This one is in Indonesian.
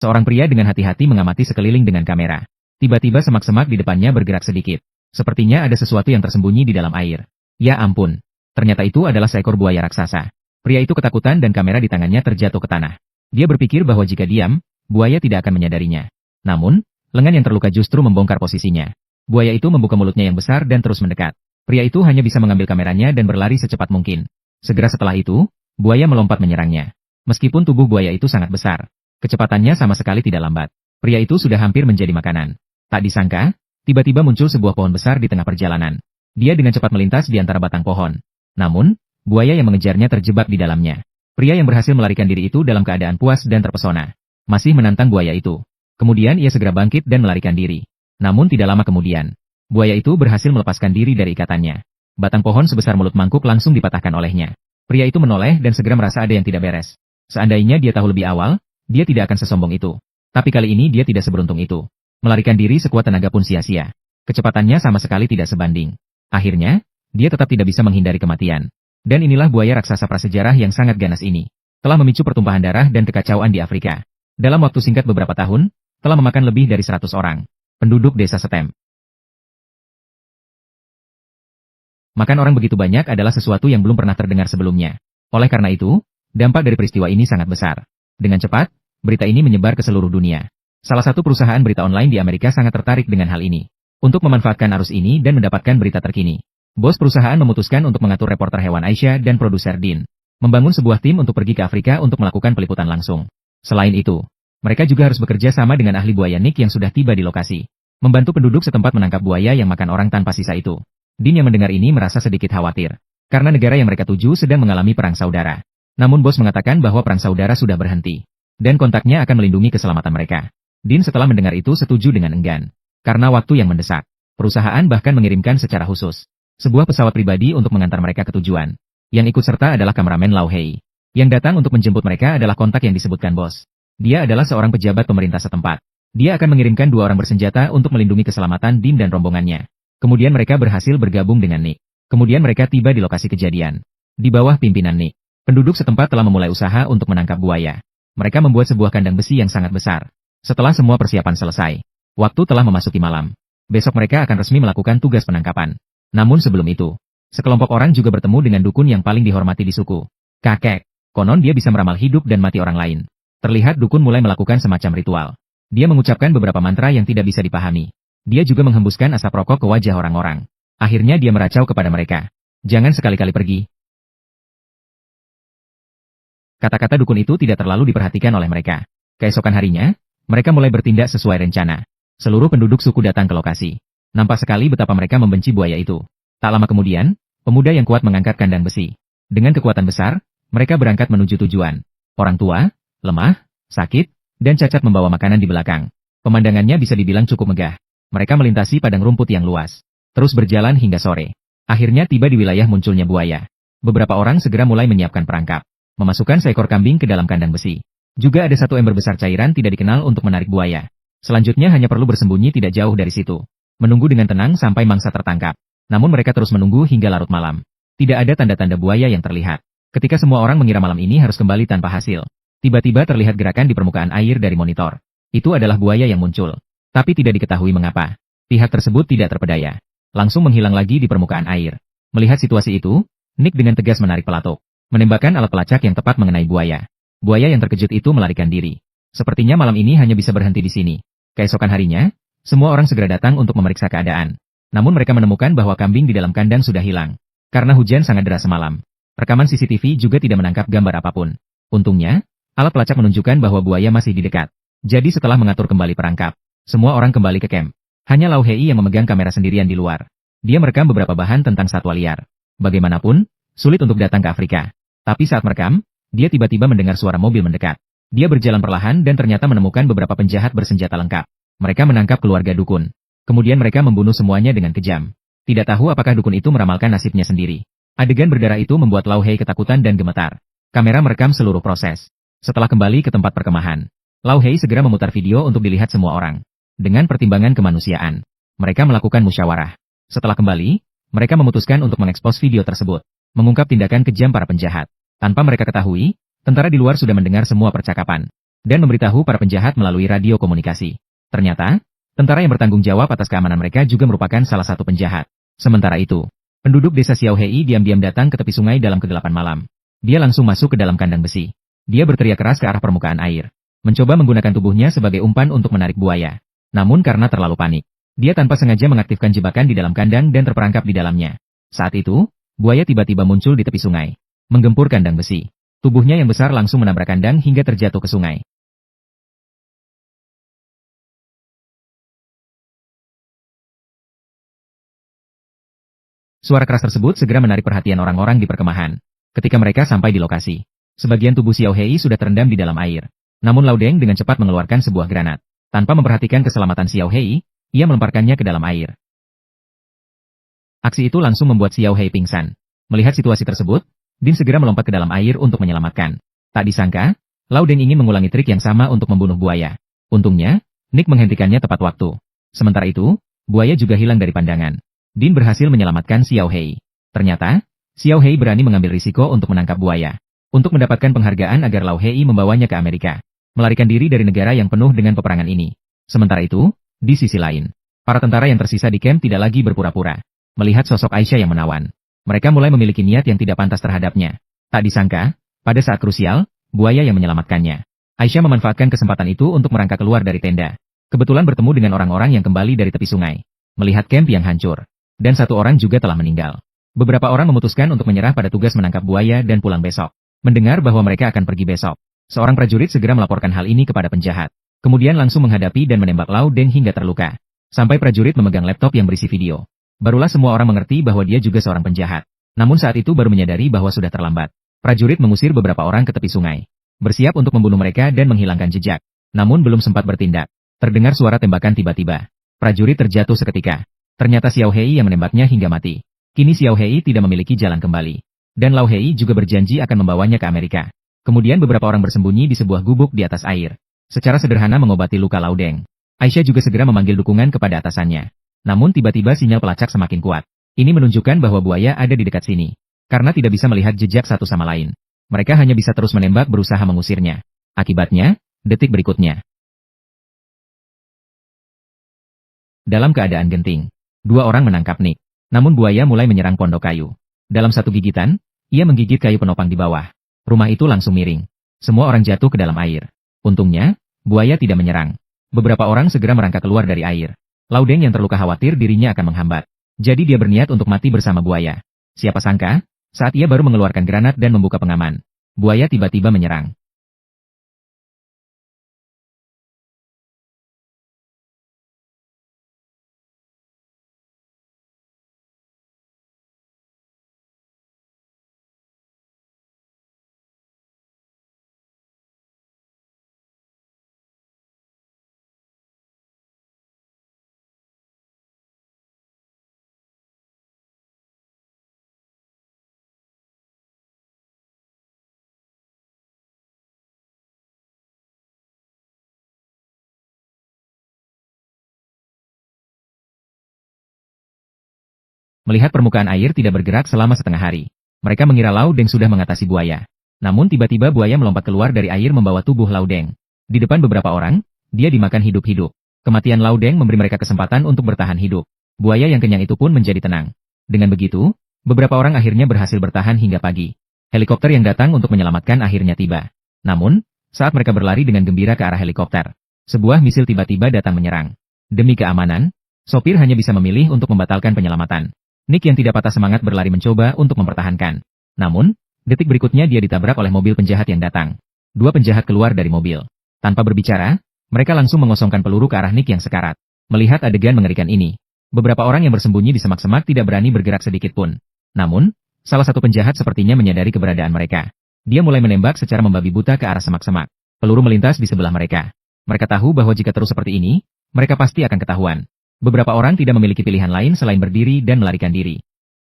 Seorang pria dengan hati-hati mengamati sekeliling dengan kamera. Tiba-tiba semak-semak di depannya bergerak sedikit. Sepertinya ada sesuatu yang tersembunyi di dalam air. Ya ampun. Ternyata itu adalah seekor buaya raksasa. Pria itu ketakutan dan kamera di tangannya terjatuh ke tanah. Dia berpikir bahwa jika diam, buaya tidak akan menyadarinya. Namun, lengan yang terluka justru membongkar posisinya. Buaya itu membuka mulutnya yang besar dan terus mendekat. Pria itu hanya bisa mengambil kameranya dan berlari secepat mungkin. Segera setelah itu, buaya melompat menyerangnya. Meskipun tubuh buaya itu sangat besar, kecepatannya sama sekali tidak lambat. Pria itu sudah hampir menjadi makanan. Tak disangka, tiba-tiba muncul sebuah pohon besar di tengah perjalanan. Dia dengan cepat melintas di antara batang pohon. Namun, buaya yang mengejarnya terjebak di dalamnya. Pria yang berhasil melarikan diri itu dalam keadaan puas dan terpesona. Masih menantang buaya itu. Kemudian ia segera bangkit dan melarikan diri. Namun tidak lama kemudian, buaya itu berhasil melepaskan diri dari ikatannya. Batang pohon sebesar mulut mangkuk langsung dipatahkan olehnya. Pria itu menoleh dan segera merasa ada yang tidak beres. Seandainya dia tahu lebih awal, dia tidak akan sesombong itu. Tapi kali ini dia tidak seberuntung itu. Melarikan diri sekuat tenaga pun sia-sia. Kecepatannya sama sekali tidak sebanding. Akhirnya, dia tetap tidak bisa menghindari kematian. Dan inilah buaya raksasa prasejarah yang sangat ganas ini. Telah memicu pertumpahan darah dan kekacauan di Afrika. Dalam waktu singkat beberapa tahun, telah memakan lebih dari 100 orang. Penduduk desa Setem. Makan orang begitu banyak adalah sesuatu yang belum pernah terdengar sebelumnya. Oleh karena itu, dampak dari peristiwa ini sangat besar. Dengan cepat, berita ini menyebar ke seluruh dunia. Salah satu perusahaan berita online di Amerika sangat tertarik dengan hal ini. Untuk memanfaatkan arus ini dan mendapatkan berita terkini, bos perusahaan memutuskan untuk mengatur reporter hewan Aisyah dan produser Dean. Membangun sebuah tim untuk pergi ke Afrika untuk melakukan peliputan langsung. Selain itu, mereka juga harus bekerja sama dengan ahli buaya Nick yang sudah tiba di lokasi. Membantu penduduk setempat menangkap buaya yang makan orang tanpa sisa itu. Dean yang mendengar ini merasa sedikit khawatir. Karena negara yang mereka tuju sedang mengalami perang saudara. Namun bos mengatakan bahwa perang saudara sudah berhenti. Dan kontaknya akan melindungi keselamatan mereka. Dean setelah mendengar itu setuju dengan enggan. Karena waktu yang mendesak, perusahaan bahkan mengirimkan secara khusus sebuah pesawat pribadi untuk mengantar mereka ke tujuan. Yang ikut serta adalah kameramen Lau Hei. Yang datang untuk menjemput mereka adalah kontak yang disebutkan bos. Dia adalah seorang pejabat pemerintah setempat. Dia akan mengirimkan 2 orang bersenjata untuk melindungi keselamatan Dean dan rombongannya. Kemudian mereka berhasil bergabung dengan Nick. Kemudian mereka tiba di lokasi kejadian. Di bawah pimpinan Nick, penduduk setempat telah memulai usaha untuk menangkap buaya. Mereka membuat sebuah kandang besi yang sangat besar. Setelah semua persiapan selesai, waktu telah memasuki malam. Besok mereka akan resmi melakukan tugas penangkapan. Namun sebelum itu, sekelompok orang juga bertemu dengan dukun yang paling dihormati di suku. Kakek, konon dia bisa meramal hidup dan mati orang lain. Terlihat dukun mulai melakukan semacam ritual. Dia mengucapkan beberapa mantra yang tidak bisa dipahami. Dia juga menghembuskan asap rokok ke wajah orang-orang. Akhirnya dia meracau kepada mereka. Jangan sekali-kali pergi. Kata-kata dukun itu tidak terlalu diperhatikan oleh mereka. Keesokan harinya, mereka mulai bertindak sesuai rencana. Seluruh penduduk suku datang ke lokasi. Nampak sekali betapa mereka membenci buaya itu. Tak lama kemudian, pemuda yang kuat mengangkat kandang besi. Dengan kekuatan besar, mereka berangkat menuju tujuan. Orang tua, lemah, sakit, dan cacat membawa makanan di belakang. Pemandangannya bisa dibilang cukup megah. Mereka melintasi padang rumput yang luas. Terus berjalan hingga sore. Akhirnya tiba di wilayah munculnya buaya. Beberapa orang segera mulai menyiapkan perangkap. Memasukkan seekor kambing ke dalam kandang besi. Juga ada 1 ember besar cairan tidak dikenal untuk menarik buaya. Selanjutnya hanya perlu bersembunyi tidak jauh dari situ. Menunggu dengan tenang sampai mangsa tertangkap. Namun mereka terus menunggu hingga larut malam. Tidak ada tanda-tanda buaya yang terlihat. Ketika semua orang mengira malam ini harus kembali tanpa hasil, tiba-tiba terlihat gerakan di permukaan air dari monitor. Itu adalah buaya yang muncul. Tapi tidak diketahui mengapa. Pihak tersebut tidak terpedaya. Langsung menghilang lagi di permukaan air. Melihat situasi itu, Nick dengan tegas menarik pelatuk. Menembakkan alat pelacak yang tepat mengenai buaya. Buaya yang terkejut itu melarikan diri. Sepertinya malam ini hanya bisa berhenti di sini. Keesokan harinya, semua orang segera datang untuk memeriksa keadaan. Namun mereka menemukan bahwa kambing di dalam kandang sudah hilang. Karena hujan sangat deras semalam. Rekaman CCTV juga tidak menangkap gambar apapun. Untungnya, alat pelacak menunjukkan bahwa buaya masih di dekat. Jadi setelah mengatur kembali perangkap, semua orang kembali ke camp. Hanya Lau Hei yang memegang kamera sendirian di luar. Dia merekam beberapa bahan tentang satwa liar. Bagaimanapun, sulit untuk datang ke Afrika. Tapi saat merekam, dia tiba-tiba mendengar suara mobil mendekat. Dia berjalan perlahan dan ternyata menemukan beberapa penjahat bersenjata lengkap. Mereka menangkap keluarga dukun. Kemudian mereka membunuh semuanya dengan kejam. Tidak tahu apakah dukun itu meramalkan nasibnya sendiri. Adegan berdarah itu membuat Lau Hei ketakutan dan gemetar. Kamera merekam seluruh proses. Setelah kembali ke tempat perkemahan, Lau Hei segera memutar video untuk dilihat semua orang. Dengan pertimbangan kemanusiaan, mereka melakukan musyawarah. Setelah kembali, mereka memutuskan untuk mengekspos video tersebut. Mengungkap tindakan kejam para penjahat. Tanpa mereka ketahui, tentara di luar sudah mendengar semua percakapan. dan memberitahu para penjahat melalui radio komunikasi. Ternyata, tentara yang bertanggung jawab atas keamanan mereka juga merupakan salah satu penjahat. Sementara itu, penduduk desa Xiaohei diam-diam datang ke tepi sungai dalam kegelapan malam. Dia langsung masuk ke dalam kandang besi. Dia berteriak keras ke arah permukaan air, mencoba menggunakan tubuhnya sebagai umpan untuk menarik buaya. Namun karena terlalu panik, dia tanpa sengaja mengaktifkan jebakan di dalam kandang dan terperangkap di dalamnya. Saat itu, buaya tiba-tiba muncul di tepi sungai, menggempur kandang besi. Tubuhnya yang besar langsung menabrak kandang hingga terjatuh ke sungai. Suara keras tersebut segera menarik perhatian orang-orang di perkemahan. Ketika mereka sampai di lokasi, sebagian tubuh Xiaohei sudah terendam di dalam air. Namun Laudeng dengan cepat mengeluarkan sebuah granat. Tanpa memperhatikan keselamatan Xiaohei, ia melemparkannya ke dalam air. Aksi itu langsung membuat Xiaohei pingsan. Melihat situasi tersebut, Din segera melompat ke dalam air untuk menyelamatkan. Tak disangka, Laudeng ingin mengulangi trik yang sama untuk membunuh buaya. Untungnya, Nick menghentikannya tepat waktu. Sementara itu, buaya juga hilang dari pandangan. Din berhasil menyelamatkan Xiaohei. Ternyata, Xiaohei berani mengambil risiko untuk menangkap buaya. Untuk mendapatkan penghargaan agar Lao Hei membawanya ke Amerika. Melarikan diri dari negara yang penuh dengan peperangan ini. Sementara itu, di sisi lain, para tentara yang tersisa di camp tidak lagi berpura-pura. Melihat sosok Aisyah yang menawan, mereka mulai memiliki niat yang tidak pantas terhadapnya. Tak disangka, pada saat krusial, buaya yang menyelamatkannya. Aisyah memanfaatkan kesempatan itu untuk merangkak keluar dari tenda. Kebetulan bertemu dengan orang-orang yang kembali dari tepi sungai. Melihat camp yang hancur. Dan satu orang juga telah meninggal. Beberapa orang memutuskan untuk menyerah pada tugas menangkap buaya dan pulang besok. Mendengar bahwa mereka akan pergi besok, seorang prajurit segera melaporkan hal ini kepada penjahat. Kemudian langsung menghadapi dan menembak Lao Deng hingga terluka. Sampai prajurit memegang laptop yang berisi video. Barulah semua orang mengerti bahwa dia juga seorang penjahat. Namun saat itu baru menyadari bahwa sudah terlambat. Prajurit mengusir beberapa orang ke tepi sungai. Bersiap untuk membunuh mereka dan menghilangkan jejak. Namun belum sempat bertindak. Terdengar suara tembakan tiba-tiba. Prajurit terjatuh seketika. Ternyata Xiaohei yang menembaknya hingga mati. Kini Xiaohei tidak memiliki jalan kembali. Dan Lao Hei juga berjanji akan membawanya ke Amerika. Kemudian beberapa orang bersembunyi di sebuah gubuk di atas air. Secara sederhana mengobati luka Lao Deng. Aisyah juga segera memanggil dukungan kepada atasannya. Namun tiba-tiba sinyal pelacak semakin kuat. Ini menunjukkan bahwa buaya ada di dekat sini. Karena tidak bisa melihat jejak satu sama lain. Mereka hanya bisa terus menembak berusaha mengusirnya. Akibatnya, detik berikutnya. Dalam keadaan genting, dua orang menangkap Nick. Namun buaya mulai menyerang pondok kayu. Dalam satu gigitan, ia menggigit kayu penopang di bawah. Rumah itu langsung miring. Semua orang jatuh ke dalam air. Untungnya, buaya tidak menyerang. Beberapa orang segera merangkak keluar dari air. Laudeng yang terluka khawatir dirinya akan menghambat. Jadi dia berniat untuk mati bersama buaya. Siapa sangka, saat ia baru mengeluarkan granat dan membuka pengaman, buaya tiba-tiba menyerang. Melihat permukaan air tidak bergerak selama setengah hari, mereka mengira Laudeng sudah mengatasi buaya. Namun tiba-tiba buaya melompat keluar dari air membawa tubuh Laudeng. Di depan beberapa orang, dia dimakan hidup-hidup. Kematian Laudeng memberi mereka kesempatan untuk bertahan hidup. Buaya yang kenyang itu pun menjadi tenang. Dengan begitu, beberapa orang akhirnya berhasil bertahan hingga pagi. Helikopter yang datang untuk menyelamatkan akhirnya tiba. Namun, saat mereka berlari dengan gembira ke arah helikopter, sebuah misil tiba-tiba datang menyerang. Demi keamanan, sopir hanya bisa memilih untuk membatalkan penyelamatan. Nick yang tidak patah semangat berlari mencoba untuk mempertahankan. Namun, detik berikutnya dia ditabrak oleh mobil penjahat yang datang. Dua penjahat keluar dari mobil. Tanpa berbicara, mereka langsung mengosongkan peluru ke arah Nick yang sekarat. Melihat adegan mengerikan ini, beberapa orang yang bersembunyi di semak-semak tidak berani bergerak sedikit pun. Namun, salah satu penjahat sepertinya menyadari keberadaan mereka. Dia mulai menembak secara membabi buta ke arah semak-semak. Peluru melintas di sebelah mereka. Mereka tahu bahwa jika terus seperti ini, mereka pasti akan ketahuan. Beberapa orang tidak memiliki pilihan lain selain berdiri dan melarikan diri.